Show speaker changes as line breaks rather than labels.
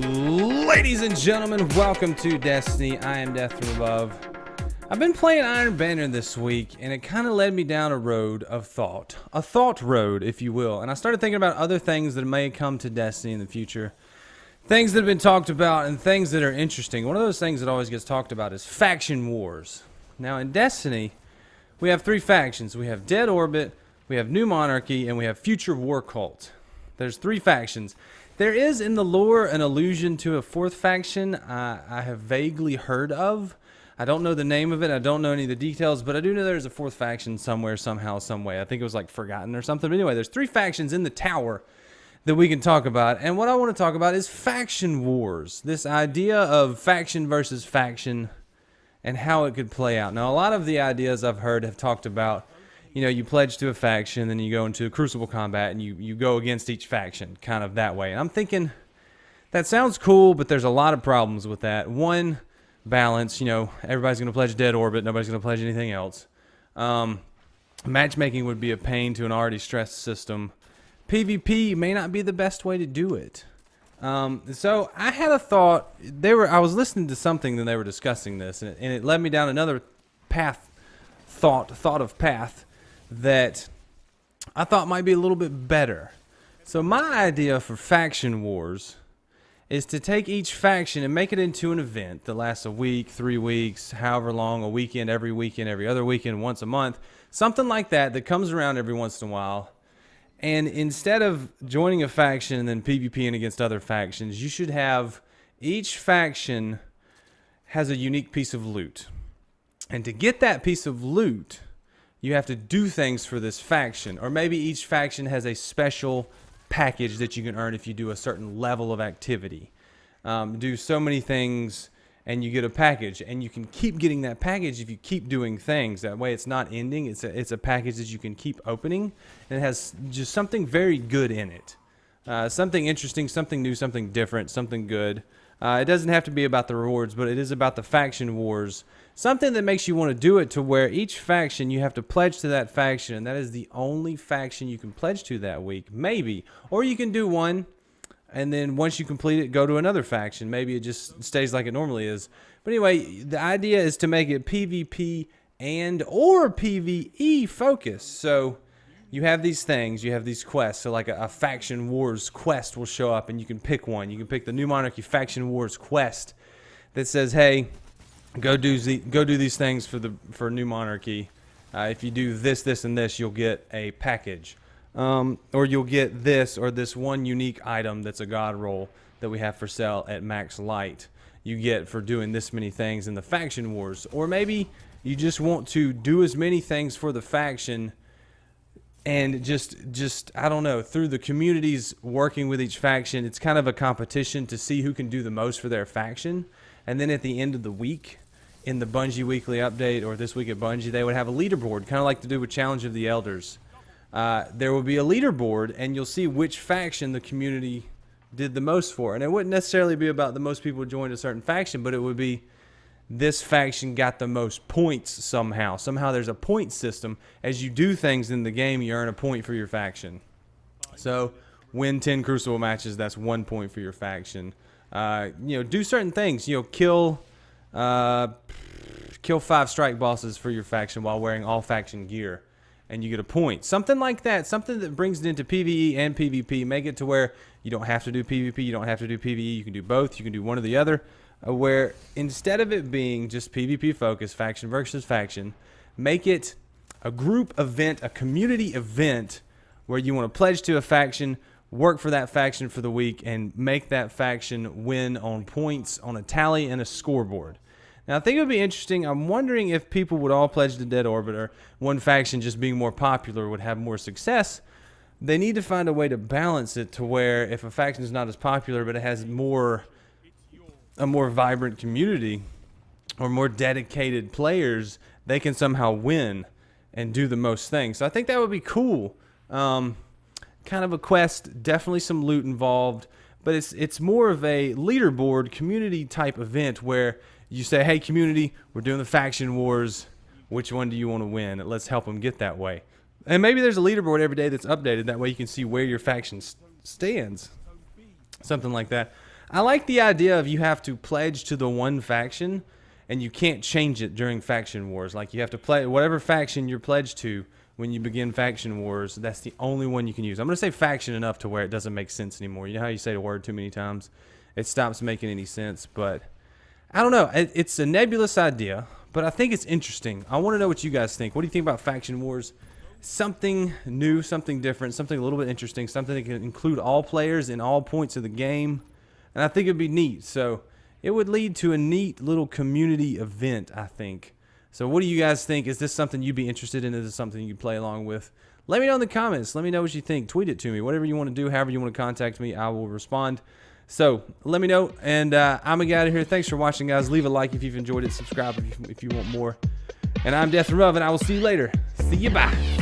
Ladies and gentlemen, welcome to Destiny. I am Death from Above. I've been playing Iron Banner this week, and it kind of led me down a road of thought. A thought road, if you will. And I started thinking about other things that may come to Destiny in the future. Things that have been talked about and things that are interesting. One of those things that always gets talked about is faction wars. Now, in Destiny, we have three factions. We have Dead Orbit, we have New Monarchy, and we have Future War Cult. There's three factions. There is in the lore an allusion to a fourth faction I have vaguely heard of. I don't know the name of it. I don't know any of the details, but I do know there's a fourth faction somewhere, somehow, some way. I think it was like forgotten or something. But anyway, there's three factions in the tower that we can talk about. And what I want to talk about is faction wars. This idea of faction versus faction and how it could play out. Now, a lot of the ideas I've heard have talked about, you know, you pledge to a faction, then you go into crucible combat, and you go against each faction, kind of that way. And I'm thinking, that sounds cool, but there's a lot of problems with that. One, balance. You know, everybody's going to pledge Dead Orbit, nobody's going to pledge anything else. Matchmaking would be a pain to an already stressed system. PvP may not be the best way to do it. So I had a thought. I was listening to something that they were discussing this, and it led me down another path, thought of path, that I thought might be a little bit better. So my idea for faction wars is to take each faction and make it into an event that lasts a week, 3 weeks, however long, a weekend, every other weekend, once a month, something like that comes around every once in a while. And instead of joining a faction and then PvPing against other factions, you should have each faction has a unique piece of loot. And to get that piece of loot, you have to do things for this faction. Or maybe each faction has a special package that you can earn if you do a certain level of activity. Do so many things and you get a package. And you can keep getting that package if you keep doing things. That way it's not ending. It's a package that you can keep opening. And it has just something very good in it. Something interesting, something new, something different, something good. It doesn't have to be about the rewards, but it is about the faction wars. Something that makes you want to do it to where each faction you have to pledge to that faction, and that is the only faction you can pledge to that week, maybe. Or you can do one, and then once you complete it, go to another faction. Maybe it just stays like it normally is. But anyway, the idea is to make it PvP and or PvE focused. So you have these things, you have these quests. So like a faction wars quest will show up, and you can pick one. You can pick the New Monarchy faction wars quest that says, hey, go do these things for New Monarchy. If you do this, this, and this, you'll get a package. Or you'll get this or this one unique item that's a god roll that we have for sale at Max Light. You get for doing this many things in the faction wars. Or maybe you just want to do as many things for the faction and just I don't know, through the communities working with each faction, it's kind of a competition to see who can do the most for their faction. And then at the end of the week, in the Bungie weekly update or this week at Bungie, they would have a leaderboard, kind of like to do with Challenge of the Elders. There will be a leaderboard, and you'll see which faction the community did the most for. And it wouldn't necessarily be about the most people joined a certain faction, but it would be this faction got the most points somehow. Somehow there's a point system. As you do things in the game, you earn a point for your faction. So win 10 Crucible matches, that's 1 point for your faction. Do certain things. Kill 5 strike bosses for your faction while wearing all faction gear, and you get a point. Something like that. Something that brings it into PvE and PvP. Make it to where you don't have to do PvP, you don't have to do PvE. You can do both. You can do one or the other. Where instead of it being just PvP focused, faction versus faction, make it a group event, a community event, where you want to pledge to a faction, work for that faction for the week, and make that faction win on points, on a tally, and a scoreboard. Now, I think it would be interesting. I'm wondering if people would all pledge to Dead Orbit, or one faction just being more popular would have more success. They need to find a way to balance it to where if a faction is not as popular, but it has a more vibrant community or more dedicated players, they can somehow win and do the most things. So I think that would be cool. Kind of a quest, definitely some loot involved, but it's more of a leaderboard community type event where you say, hey community, we're doing the faction wars, which one do you want to win? Let's help them get that way. And maybe there's a leaderboard every day that's updated. That way you can see where your faction stands. Something like that. I like the idea of you have to pledge to the one faction and you can't change it during faction wars. Like you have to play whatever faction you're pledged to when you begin faction wars. That's the only one you can use. I'm going to say faction enough to where it doesn't make sense anymore. You know how you say the word too many times? It stops making any sense. But I don't know. It's a nebulous idea, but I think it's interesting. I want to know what you guys think. What do you think about faction wars? Something new, something different, something a little bit interesting, something that can include all players in all points of the game. And I think it'd be neat. So it would lead to a neat little community event, I think. So what do you guys think? Is this something you'd be interested in? Is this something you'd play along with? Let me know in the comments. Let me know what you think. Tweet it to me. Whatever you want to do, however you want to contact me, I will respond. So let me know. And I'm going to get out of here. Thanks for watching, guys. Leave a like if you've enjoyed it. Subscribe if you want more. And I'm Death and Love, and I will see you later. See you. Bye.